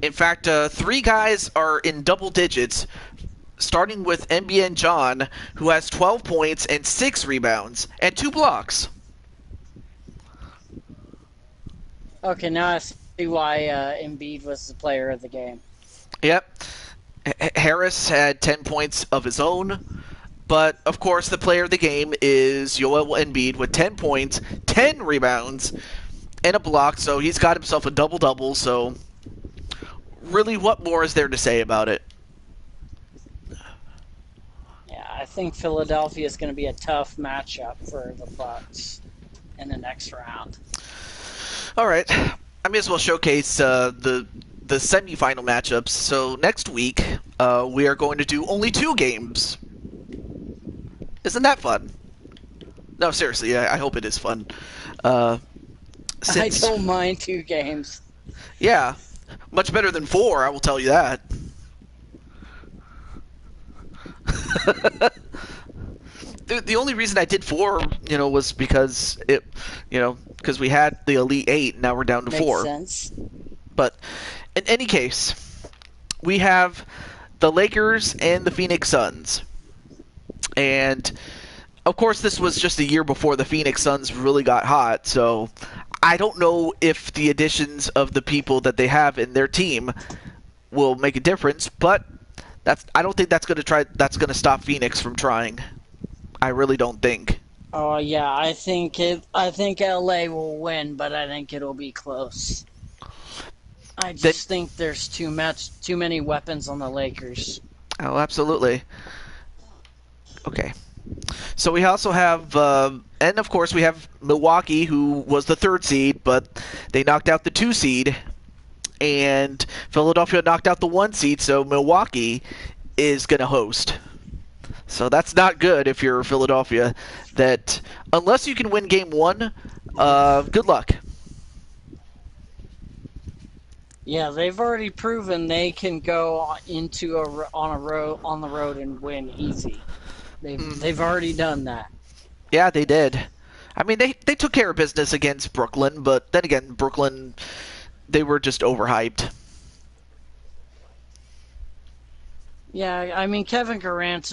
in fact, 3 guys are in double digits, starting with NBN John, who has 12 points and 6 rebounds and 2 blocks. Okay, now I see why Embiid was the player of the game. Yep. Harris had 10 points of his own, but of course the player of the game is Joel Embiid with 10 points, 10 rebounds, and a block, so he's got himself a double-double, so really what more is there to say about it? Yeah, I think Philadelphia is going to be a tough matchup for the Bucks in the next round. All right, I may as well showcase the semifinal matchups. So next week, we are going to do only 2 games. Isn't that fun? No, seriously, I hope it is fun. I don't mind 2 games. Yeah, much better than 4, I will tell you that. The only reason I did 4, was because because we had the Elite 8, now we're down to 4. Makes sense. But in any case, we have the Lakers and the Phoenix Suns. And of course, this was just a year before the Phoenix Suns really got hot, so I don't know if the additions of the people that they have in their team will make a difference, but I don't think that's going to stop Phoenix from trying. I really don't think. Oh yeah, I think LA will win, but I think it'll be close. I Then, just think there's too many weapons on the Lakers. oh, absolutely. Okay. So we also have, and of course we have Milwaukee, who was the third seed, but they knocked out the two seed, and Philadelphia knocked out the one seed. So Milwaukee is going to host. So that's not good if you're Philadelphia. That unless you can win game one, good luck. Yeah, they've already proven they can go into on the road and win easy. They've Mm. already done that. Yeah, they did. I mean, they took care of business against Brooklyn, but then again, Brooklyn, they were just overhyped. Yeah, I mean Kevin Durant,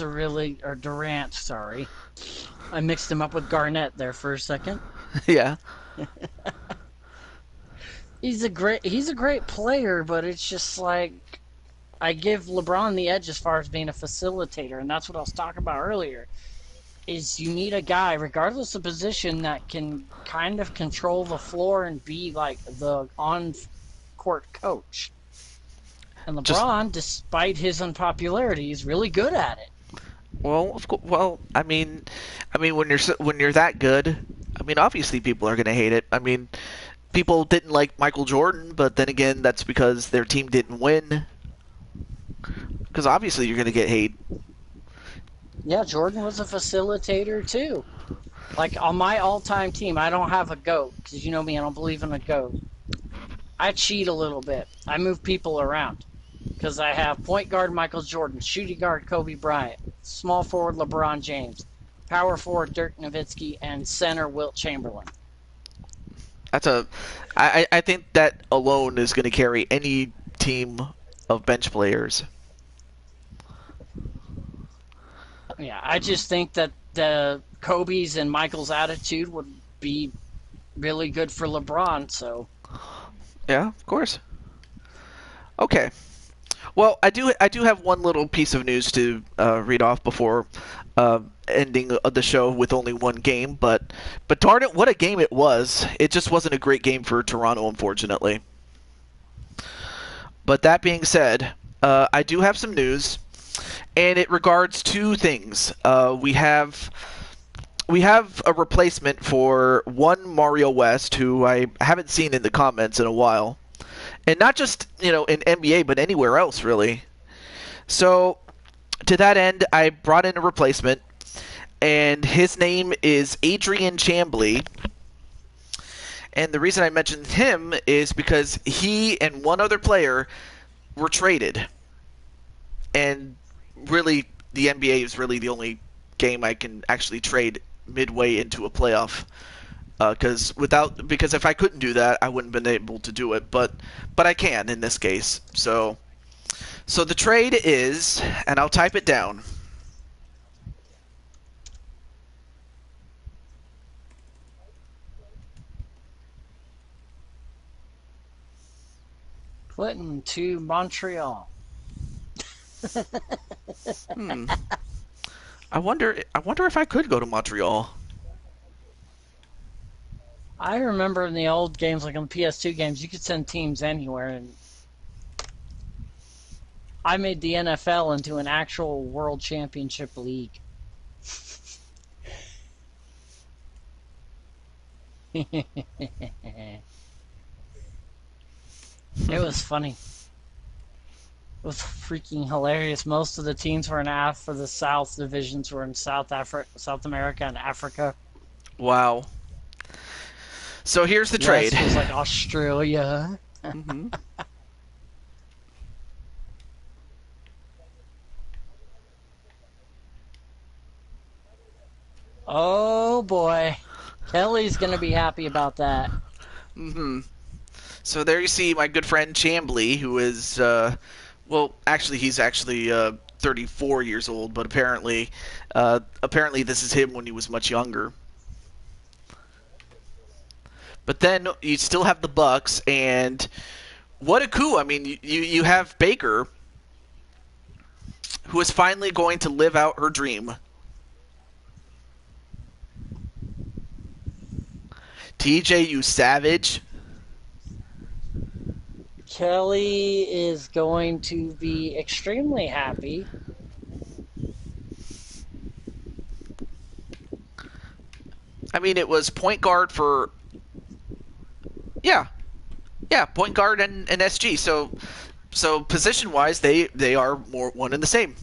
sorry. I mixed him up with Garnett there for a second. Yeah, He's a great player, but it's just like I give LeBron the edge as far as being a facilitator, and that's what I was talking about earlier. Is you need a guy, regardless of position, that can kind of control the floor and be like the on court coach. And just LeBron, despite his unpopularity, is really good at it. well, of course. Well, I mean when you're that good, I mean obviously people are gonna hate it. I mean people didn't like Michael Jordan, but then again that's because their team didn't win. Because obviously you're gonna get hate. Yeah, Jordan was a facilitator too. Like on my all-time team, I don't have a goat because you know me, I don't believe in a goat. I cheat a little bit. I move people around because I have point guard Michael Jordan, shooting guard Kobe Bryant, small forward LeBron James, power forward Dirk Nowitzki, and center Wilt Chamberlain. That's a I think that alone is gonna carry any team of bench players. Yeah, I just think that the Kobe's and Michael's attitude would be really good for LeBron. So Yeah, of course. Okay. Well, I do have one little piece of news to read off before ending the show with only one game. But darn it, what a game it was! It just wasn't a great game for Toronto, unfortunately. But that being said, I do have some news, and it regards two things. We have a replacement for one Mario West, who I haven't seen in the comments in a while, and not just in NBA, but anywhere else really. So to that end, I brought in a replacement, and his name is Adrian Chambly. And the reason I mentioned him is because he and one other player were traded, and really the NBA is really the only game I can actually trade midway into a playoff. Because if I couldn't do that, I wouldn't have been able to do it. But I can in this case. So the trade is, and I'll type it down. Clinton to Montreal. Hmm. I wonder if I could go to Montreal. I remember in the old games, like on PS2 games, you could send teams anywhere, and I made the NFL into an actual world championship league. It was funny. It was freaking hilarious. Most of the teams were for the South divisions were in South America and Africa. Wow. So here's the trade. West was like Australia. Hmm. Oh boy. Kelly's going to be happy about that. Hmm. So there you see my good friend Chambly, who is, well, actually he's actually 34 years old, but apparently this is him when he was much younger. But then you still have the Bucks, and what a coup! I mean, you have Baker, who is finally going to live out her dream. TJ, you savage. Kelly is going to be extremely happy. I mean, it was point guard for. Yeah. Yeah, point guard and SG. So position wise, they are more one and the same.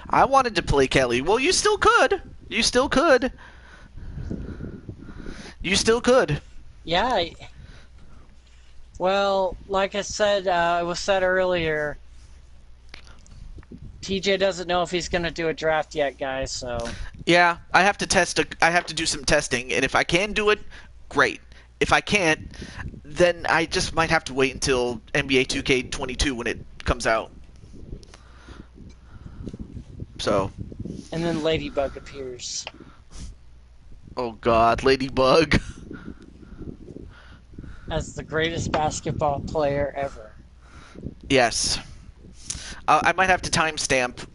I wanted to play Kelly. Well, you still could. You still could. You still could. Yeah. Well, like I said, it was said earlier, TJ doesn't know if he's going to do a draft yet, guys, so. Yeah, I have to test. I have to do some testing, and if I can do it, great. If I can't, then I just might have to wait until NBA 2K22 when it comes out. So. And then Ladybug appears. Oh God, Ladybug. As the greatest basketball player ever. Yes. I might have to timestamp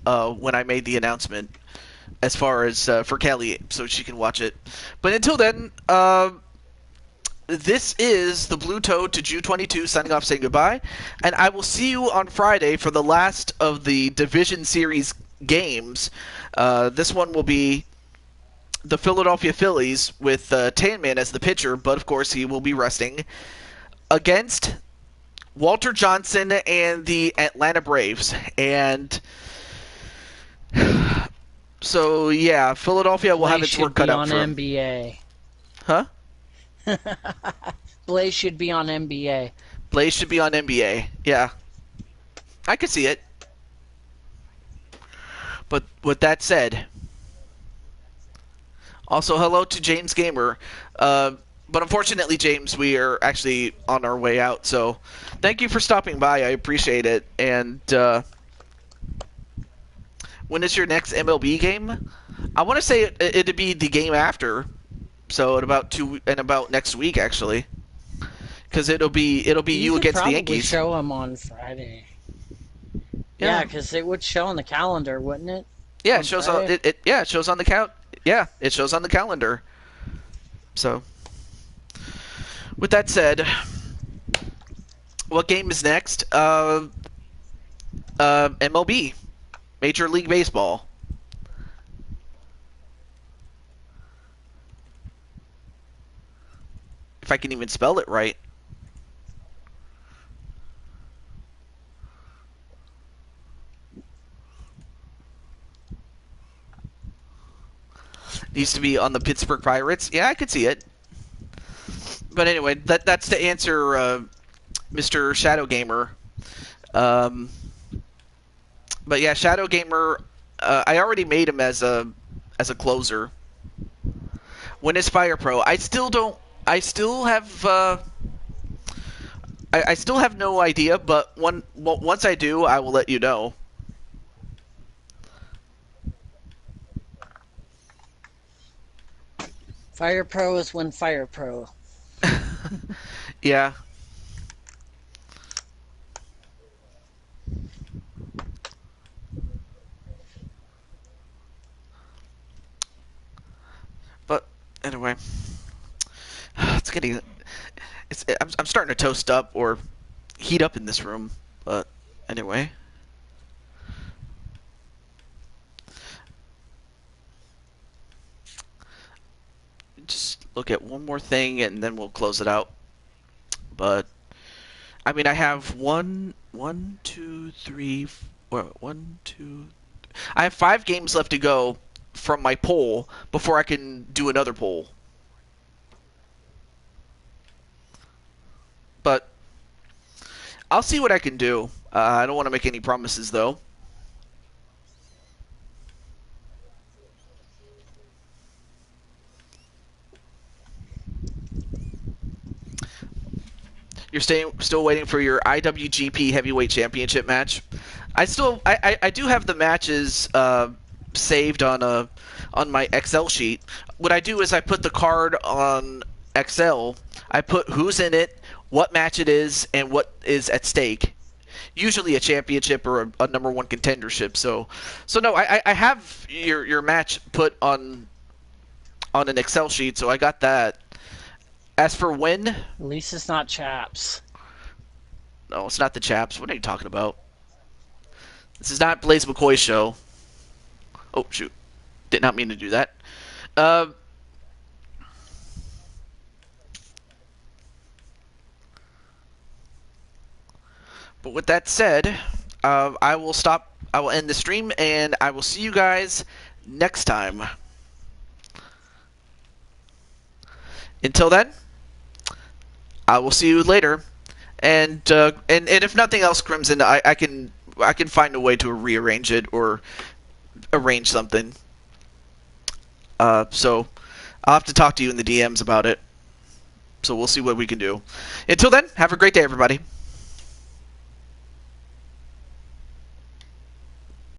when I made the announcement as far as for Kelly so she can watch it. But until then, this is the Blue Toad to Jew22 signing off saying goodbye. And I will see you on Friday for the last of the Division Series games. This one will be the Philadelphia Phillies with Tan Man as the pitcher, but of course he will be resting, against Walter Johnson and the Atlanta Braves. And so, yeah, Philadelphia will have its work cut out for him. NBA. Huh? Blaze should be on NBA. Blaze should be on NBA. Yeah. I could see it. But with that said, also hello to James Gamer. But unfortunately, James, we are actually on our way out. So thank you for stopping by. I appreciate it. And when is your next MLB game? I want to say it'd be the game after. So about next week, actually, because it'll be you against the Yankees. Show him on Friday. Yeah, because it would show on the calendar, wouldn't it? Yeah, it shows on it. Yeah, it shows on the count. Yeah, it shows on the calendar. So, with that said, what game is next? MLB, Major League Baseball. If I can even spell it right. Needs to be on the Pittsburgh Pirates. Yeah, I could see it. But anyway, that's to answer Mr. Shadow Gamer. But yeah, Shadow Gamer, I already made him as a closer. When is Fire Pro? I still have no idea, but once I do, I will let you know. Fire Pro is when Fire Pro. Yeah. But anyway, it's getting. I'm starting to toast up or heat up in this room. But anyway. Just look at one more thing and then we'll close it out. But I mean, I have one, two, three, one, two. I have 5 games left to go from my poll before I can do another poll. But I'll see what I can do. I don't want to make any promises, though. You're still waiting for your IWGP Heavyweight Championship match. I do have the matches saved on my Excel sheet. What I do is I put the card on Excel. I put who's in it, what match it is, and what is at stake. Usually a championship or a number 1 contendership. So no, I have your match put on an Excel sheet, so I got that. As for when, At least it's not Chaps. no, it's not the Chaps. What are you talking about? This is not Blaze McCoy's show. Oh shoot, did not mean to do that. Uh, but with that said, I will stop. I will end the stream, and I will see you guys next time. Until then, I will see you later. And if nothing else, Crimson, I can find a way to rearrange it or arrange something. So I'll have to talk to you in the DMs about it. So we'll see what we can do. Until then, have a great day, everybody.